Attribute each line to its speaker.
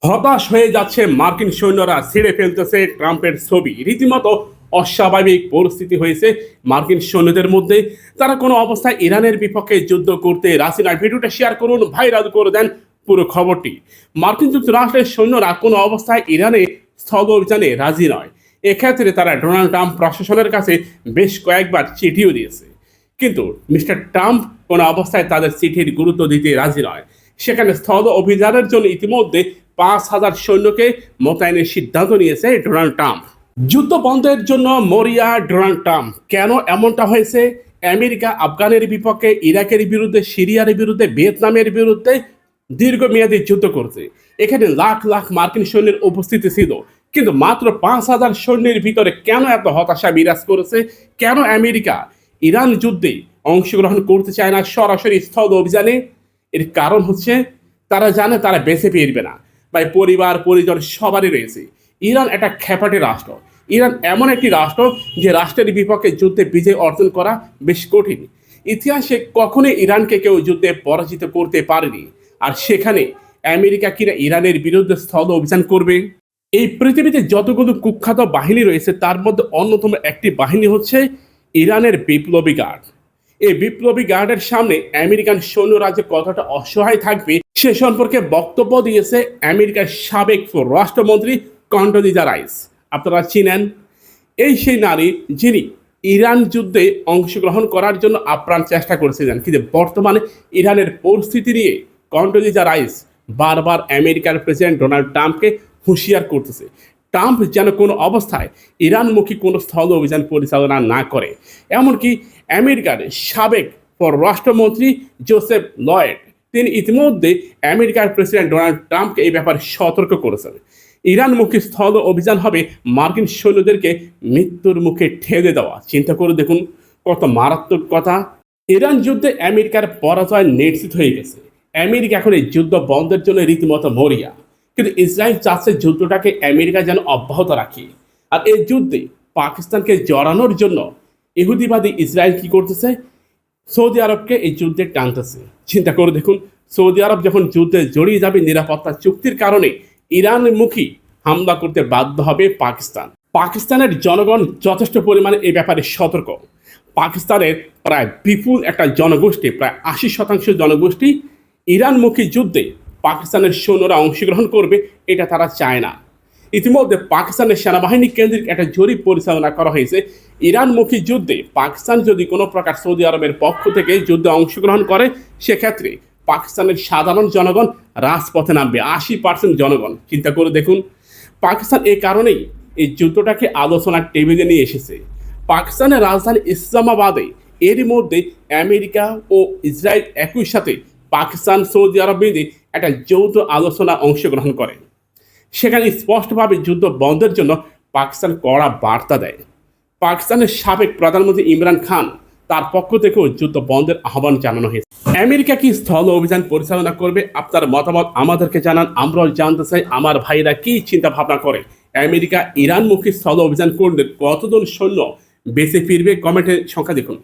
Speaker 1: হতাশ হয়ে যাচ্ছে মার্কিন সৈন্যরা, ছিঁড়ে ফেলতেছে ট্রাম্পের ছবি। রীতিমতো অস্বাভাবিক পরিস্থিতি হয়েছে মার্কিন সৈন্যদের মধ্যে। তারা কোনো অবস্থায় ইরানের বিপক্ষে যুদ্ধ করতে রাজি নয়। ভিডিওটা শেয়ার করুন, ভাইরাল করে দেন পুরো খবরটি। মার্কিন যুক্তরাষ্ট্রের সৈন্যরা কোনো অবস্থায় ইরানে স্থল অভিযানে রাজি নয়। এক্ষেত্রে তারা ডোনাল্ড ট্রাম্প প্রশাসনের কাছে বেশ কয়েকবার চিঠিও দিয়েছে, কিন্তু মিস্টার ট্রাম্প কোনো অবস্থায় তাদের চিঠির গুরুত্ব দিতে রাজি নয়। সেখানে স্থল অভিযানের জন্য ইতিমধ্যে 5,000 সৈন্যকে মোতায়েনের সিদ্ধান্ত নিয়েছে ডোনাল্ড ট্রাম্প। যুদ্ধ বন্ধের জন্য মরিয়া ডোনাল্ড ট্রাম্প। কেন এমনটা হয়েছে? আমেরিকা আফগানের বিপক্ষে, ইরাকের বিরুদ্ধে, সিরিয়ার বিরুদ্ধে, ভিয়েতনামের বিরুদ্ধে দীর্ঘমেয়াদী যুদ্ধ করছে। এখানে লাখ লাখ মার্কিন সৈন্যের উপস্থিতি ছিল, কিন্তু মাত্র 5,000 সৈন্যের ভিতরে কেন এত হতাশা বিরাজ করেছে? কেন আমেরিকা ইরান যুদ্ধে অংশগ্রহণ করতে চায় না সরাসরি স্থল অভিযানে? এর কারণ হচ্ছে তারা জানে তারা বেঁচে ফিরবে না। তাই পরিবার পরিজন সবারই রয়েছে। ইরান একটা খ্যাপাটে রাষ্ট্র। ইরান এমন একটি রাষ্ট্র যে রাষ্ট্রের বিপক্ষে যুদ্ধে বিজয় অর্জন করা বেশ কঠিন। ইতিহাসে কখনোই ইরানকে কেউ যুদ্ধে পরাজিত করতে পারেনি। আর সেখানে আমেরিকা কিনা ইরানের বিরুদ্ধে স্থল অভিযান করবে? এই পৃথিবীতে যতগুলো কুখ্যাত বাহিনী রয়েছে তার মধ্যে অন্যতম একটি বাহিনী হচ্ছে ইরানের বিপ্লবী গার্ড। এই বিপ্লবী গার্ডের সামনে আমেরিকান সৈন্যরা যে কতটা অসহায় থাকবে সে সম্পর্কে বক্তব্য দিয়েছে আমেরিকার সাবেক রাষ্ট্রমন্ত্রী কন্ডোলিজা রাইস। আপনারা চিনেন, এই সেই নারী যিনি ইরান যুদ্ধে অংশগ্রহণ করার জন্য আপ্রাণ চেষ্টা করেছিলেন, কিন্তু বর্তমানে ইরানের পরিস্থিতি নিয়ে কন্ডোলিজা রাইস বারবার আমেরিকার প্রেসিডেন্ট ডোনাল্ড ট্রাম্পকে হুঁশিয়ার করতেছে ট্রাম্প যেন কোনো অবস্থায় ইরানমুখী কোনো স্থল অভিযান পরিচালনা না করে। এমনকি আমেরিকার সাবেক পররাষ্ট্রমন্ত্রী জোসেফ লয়েড তিনি ইতিমধ্যে আমেরিকার প্রেসিডেন্ট ডোনাল্ড ট্রাম্পকে এই ব্যাপারে সতর্ক করেছেন। ইরানমুখী স্থল অভিযান হবে মার্কিন সৈন্যদেরকে মৃত্যুর মুখে ঠেলে দেওয়া। চিন্তা করে দেখুন কত মারাত্মক কথা। ইরান যুদ্ধে আমেরিকার পরাজয় নিশ্চিত হয়ে গেছে। আমেরিকা এখন এই যুদ্ধ বন্ধের জন্য রীতিমতো মরিয়া, কিন্তু ইসরায়েল চাচ্ছে যুদ্ধটাকে আমেরিকা যেন অব্যাহত রাখে। আর এই যুদ্ধে পাকিস্তানকে জড়ানোর জন্য ইহুদিবাদী ইসরায়েল কি করতেছে? সৌদি আরবকে এই যুদ্ধে টানতেছে। চিন্তা করে দেখুন, সৌদি আরব যখন যুদ্ধে জড়িয়ে যাবে নিরাপত্তা চুক্তির কারণে ইরানমুখী হামলা করতে বাধ্য হবে পাকিস্তান। পাকিস্তানের জনগণ যথেষ্ট পরিমাণে এই ব্যাপারে সতর্ক। পাকিস্তানের প্রায় বিপুল একটা জনগোষ্ঠী, প্রায় 80% জনগোষ্ঠী ইরানমুখী যুদ্ধে পাকিস্তানের সৈন্যরা অংশগ্রহণ করবে এটা তারা চায় না। ইতিমধ্যে পাকিস্তানের সেনাবাহিনী কেন্দ্রিক একটা জরিপ পরিচালনা করা হয়েছে। ইরানমুখী যুদ্ধে পাকিস্তান যদি কোনো প্রকার সৌদি আরবের পক্ষ থেকে যুদ্ধে অংশগ্রহণ করে সেক্ষেত্রে পাকিস্তানের সাধারণ জনগণ রাজপথে নামবে, 80% জনগণ। চিন্তা করে দেখুন, পাকিস্তান এই কারণেই এই যুদ্ধটাকে আলোচনার টেবিলে নিয়ে এসেছে। পাকিস্তানের রাজধানী ইসলামাবাদে এরই মধ্যে আমেরিকা ও ইসরায়েল একই সাথে পাকিস্তান সৌদি আরব মিলে একটা যৌথ আলোচনা অংশগ্রহণ করে। সেখানে স্পষ্টভাবে যুদ্ধ বন্ধের জন্য পাকিস্তান কড়া বার্তা দেয়। পাকিস্তানের সাবেক প্রধানমন্ত্রী ইমরান খান তার পক্ষ থেকেও যুদ্ধ বন্ধের আহ্বান জানানো হয়েছে। আমেরিকা কি স্থল অভিযান পরিচালনা করবে? আপনার মতামত আমাদেরকে জানান, আমরাও জানতে চাই আমার ভাইরা কি চিন্তা ভাবনা করে। আমেরিকা ইরানমুখী স্থল অভিযান করলে কতজন সৈন্য বেঁচে ফিরবে? কমেন্টের সংখ্যা দেখুন।